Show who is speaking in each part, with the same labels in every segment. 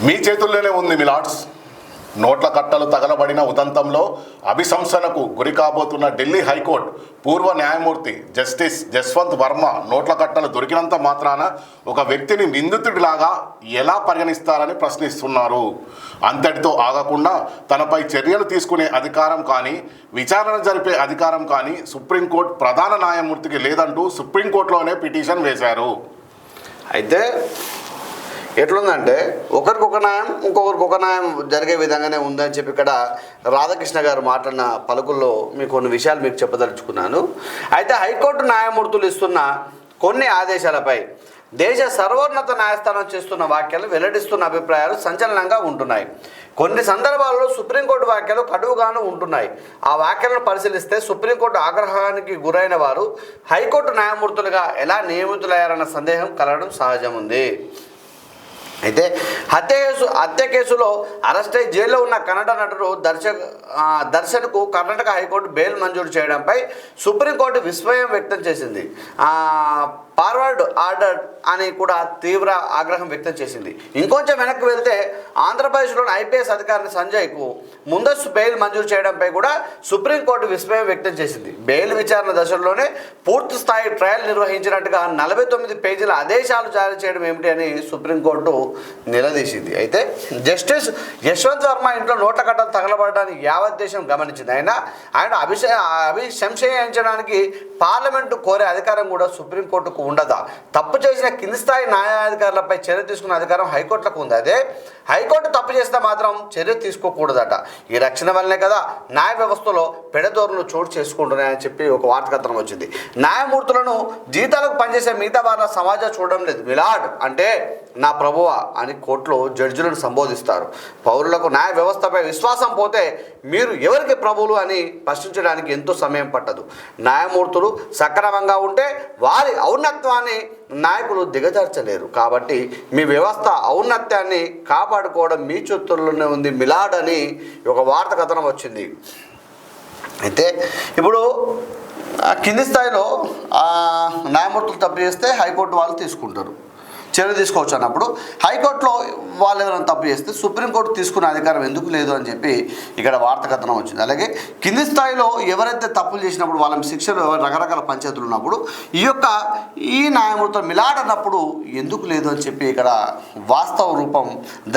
Speaker 1: మీ చేతుల్లోనే ఉంది మిలాడ్స్. నోట్ల కట్టలు తగలబడిన ఉదంతంలో అభిశంసనకు గురి కాబోతున్న ఢిల్లీ హైకోర్టు పూర్వ న్యాయమూర్తి జస్టిస్ జస్వంత్ వర్మ నోట్ల కట్టలు దొరికినంత మాత్రాన ఒక వ్యక్తిని నిందితుడిలాగా ఎలా పరిగణిస్తారని ప్రశ్నిస్తున్నారు. అంతటితో ఆగకుండా తనపై చర్యలు తీసుకునే అధికారం కానీ విచారణ జరిపే అధికారం కానీ సుప్రీంకోర్టు ప్రధాన న్యాయమూర్తికి లేదంటూ సుప్రీంకోర్టులోనే పిటిషన్ వేశారు.
Speaker 2: అయితే ఎట్లుందంటే ఒకరికొక న్యాయం ఇంకొకరికొక న్యాయం జరిగే విధంగానే ఉందని చెప్పి ఇక్కడ రాధాకృష్ణ గారు మాట్లాడిన పలుకుల్లో మీకు కొన్ని విషయాలు మీకు చెప్పదలుచుకున్నాను. అయితే హైకోర్టు న్యాయమూర్తులు ఇస్తున్న కొన్ని ఆదేశాలపై దేశ సర్వోన్నత న్యాయస్థానం చేస్తున్న వ్యాఖ్యలు వెల్లడిస్తున్న అభిప్రాయాలు సంచలనంగా ఉంటున్నాయి. కొన్ని సందర్భాల్లో సుప్రీంకోర్టు వ్యాఖ్యలు కటువుగాను ఉంటున్నాయి. ఆ వ్యాఖ్యలను పరిశీలిస్తే సుప్రీంకోర్టు ఆగ్రహానికి గురైన వారు హైకోర్టు న్యాయమూర్తులుగా ఎలా నియమితులయ్యారన్న సందేహం కలగడం సహజం ఉంది. అయితే హత్య కేసులో అరెస్ట్ అయి జైల్లో ఉన్న కన్నడ నటుడు దర్శన్కు కర్ణాటక హైకోర్టు బెయిల్ మంజూరు చేయడంపై సుప్రీంకోర్టు విస్మయం వ్యక్తం చేసింది. ఫార్వర్డ్ ఆర్డర్ అని కూడా తీవ్ర ఆగ్రహం వ్యక్తం చేసింది. ఇంకొంచెం వెనక్కి వెళ్తే ఆంధ్రప్రదేశ్లోని ఐపీఎస్ అధికారిని సంజయ్కు ముందస్తు బెయిల్ మంజూరు చేయడంపై కూడా సుప్రీంకోర్టు విస్మయం వ్యక్తం చేసింది. బెయిల్ విచారణ దశలోనే పూర్తి స్థాయి ట్రయల్ నిర్వహించినట్టుగా 49 పేజీల ఆదేశాలు జారీ చేయడం ఏమిటి అని సుప్రీంకోర్టు నిలదీసింది. అయితే జస్టిస్ యశ్వంత్ వర్మ ఇంట్లో నోట్ల కట్టలు తగలబడడానికి యావత్ దేశం గమనించింది. ఆయన అభిశంసించడానికి పార్లమెంటు కోరే అధికారం కూడా సుప్రీంకోర్టుకు ఉండదా? తప్పు చేసిన కింది స్థాయి న్యాయాధికారులపై చర్య తీసుకునే అధికారం హైకోర్టులకు ఉంది. అదే హైకోర్టు తప్పు చేస్తే మాత్రం చర్య తీసుకోకూడదట. ఈ రక్షణ వల్లనే కదా న్యాయ వ్యవస్థలో పెడదోరులు చోటు చేసుకుంటున్నాయని చెప్పి ఒక వార్త కథనం వచ్చింది. న్యాయమూర్తులను జీతాలకు పనిచేసే మిగతా వారిని సమాజం చూడడం లేదు. మిలాడ్ అంటే నా ప్రభువా అని కోర్టులో జడ్జిలను సంబోధిస్తారు. పౌరులకు న్యాయ వ్యవస్థపై విశ్వాసం పోతే మీరు ఎవరికి ప్రభువులు అని ప్రశ్నించడానికి ఎంతో సమయం పట్టదు. న్యాయమూర్తులు సక్రమంగా ఉంటే వారి ఔన్నత్వాన్ని నాయకులు దిగజార్చలేరు. కాబట్టి మీ వ్యవస్థ ఔన్నత్యాన్ని కాపాడుకోవడం మీ చేతుల్లోనే ఉంది మిలాడ్ అని ఒక వార్త కథనం వచ్చింది. అయితే ఇప్పుడు కింది స్థాయిలో న్యాయమూర్తులు తప్పు చేస్తే హైకోర్టు వాళ్ళు తీసుకుంటారు, చర్య తీసుకోవచ్చు అన్నప్పుడు హైకోర్టులో వాళ్ళు ఎవరైనా తప్పు చేస్తే సుప్రీంకోర్టు తీసుకునే అధికారం ఎందుకు లేదు అని చెప్పి ఇక్కడ వార్త కథనం వచ్చింది. అలాగే కింది స్థాయిలో ఎవరైతే తప్పులు చేసినప్పుడు వాళ్ళ శిక్షలు రకరకాల పంచాయతీలు ఉన్నప్పుడు ఈ న్యాయమూర్తులు మిలాడ్ అన్నప్పుడు ఎందుకు లేదు అని చెప్పి ఇక్కడ వాస్తవ రూపం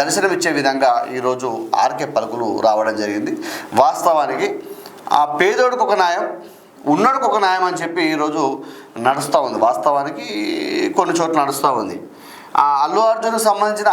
Speaker 2: దర్శనమిచ్చే విధంగా ఈరోజు ఆర్కే పలుకులు రావడం జరిగింది. వాస్తవానికి ఆ పేదోడికి ఒక న్యాయం, ఉన్నోడికి ఒక న్యాయం అని చెప్పి ఈరోజు నడుస్తూ ఉంది. వాస్తవానికి కొన్ని చోట్ల నడుస్తూ ఉంది. అల్లు అర్జున్కి సంబంధించిన